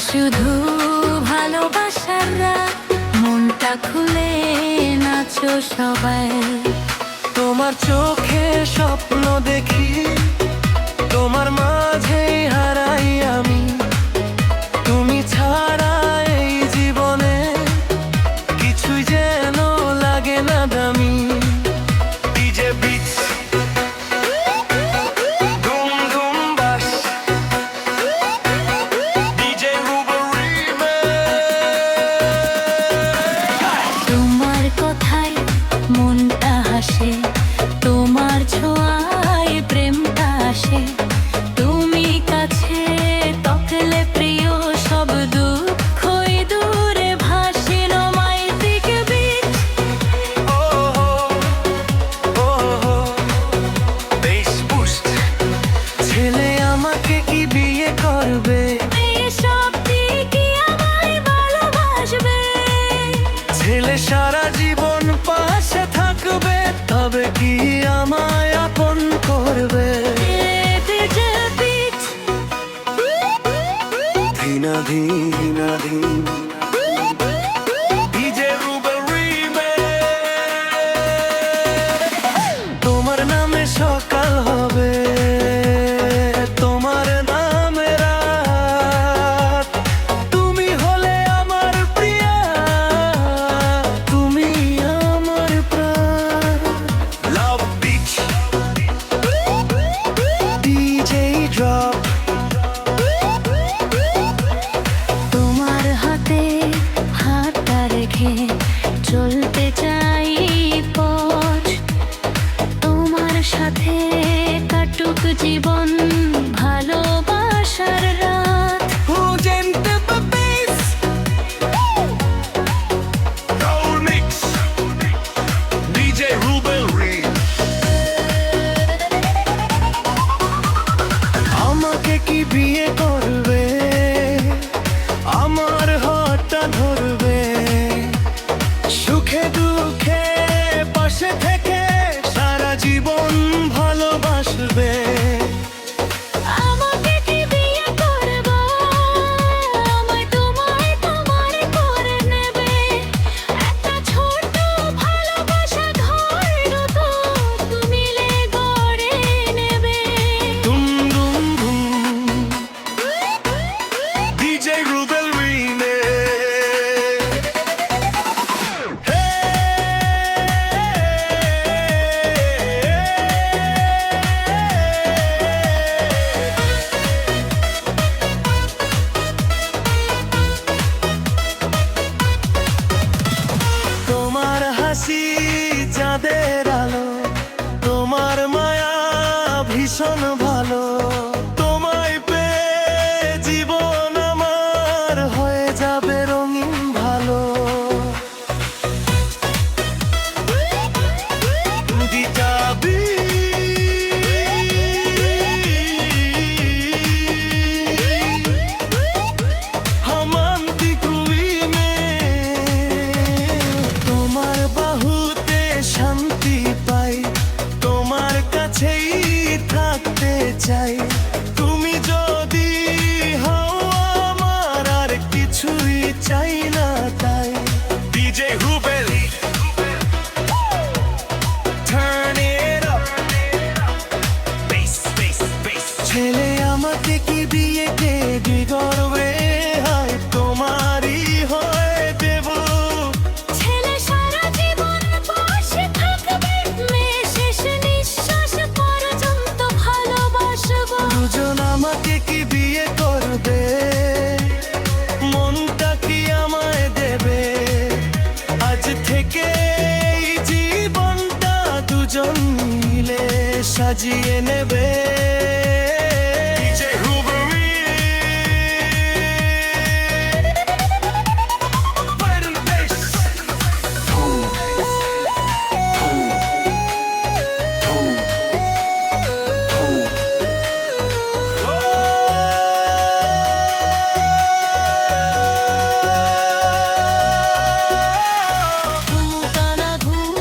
শুধু ভালোবাসার রাত, মনটা খুলে নাচো সবাই। তোমার চোখে স্বপ্ন দেখি, তোমার মাঝেই হারাই আমি। তুমি ছাড়া এই জীবনে কিছুই যেন লাগে না দামি। ডিজে বিটস, ধুম ধুম বাস, ডিজে রুবেল রিমিক্স। তোমার কথায় মনটা হাসে, তোমার ছোঁয়ায় প্রেমটা আসে। তুমি কাছে তকলে প্রিয়, সব দুঃখই দূরে ভাসে। Romantic beach, base boost. ছেলে আমাকে কি বিয়ে করবে? এসব কি আমায় ভালোবাসবে? ছেলে সারা জীবন পাশে থাকবে, তবে কি আমায় আপন করবে? ডিজে বিচ, ধীনাধীন ডিজে রুবেল রিমিক্স। তোমার নামে সকাল হবে, তোমার নামে রাত। তুমি হলে আমার প্রিয়া, তুমি আমার প্রাণ। লাভ বিচ, ডিজে ড্রপ। তোমার হাতে হাতটা রেখে চলতে চাই পথ। তোমার সাথে কাটুক জীবন ভালোবাসার রাত। Gente the bass, Roll Mix, DJ Rubel Reed। আমাকে কি বিয়ে করবে? আমার হাতটা ধরবে, সুখে দুঃখে পাশে থেকে সারা জীবন ভালোবাসবে। আমাকে কি বিয়ে করবো? আমায় তোমায় তোমার করে নেবে। একটা ছোট ভালোবাসা ধরো তো, তুমি মিলে গড়ে নেবে। দুম দুম দুম, DJ Rubel Remix। তোমার হাসি চাঁদের আলো, তোমার মায়া ভীষণ ভালো। তোমায় পেয়ে জীবন আমার হয়ে যাবে রঙিন ভালো। দুদিটা romantic remix। তোমার বাহুতে শান্তি পাই, তোমার কাছেই থাকতে চাই। তুমি যদি হও আমার, আর কিছুই চাই না তাই। DJ Rubel, turn it up, bass bass bass। ছেলে আমাকে কি বিয়ে কে করবে? হায় তোমারই হয়ে দেব। ছেলে সারা জীবন পাশে থাকবে, মেয়ে শেষ নিঃশ্বাস পর্যন্ত ভালোবাসবো। দুজন আমাকে কি বিয়ে করবে? মনটা কি আমায় দেবে? আজ থেকে এই জীবনটা দুজন মিলে সাজিয়ে নেবে। DJ Rubel Remix। Vital bass। ঘুমটানা ঘুম,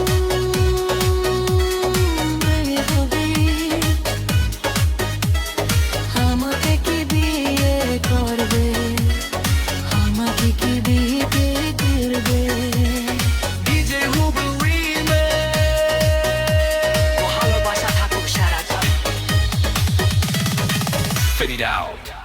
fade out.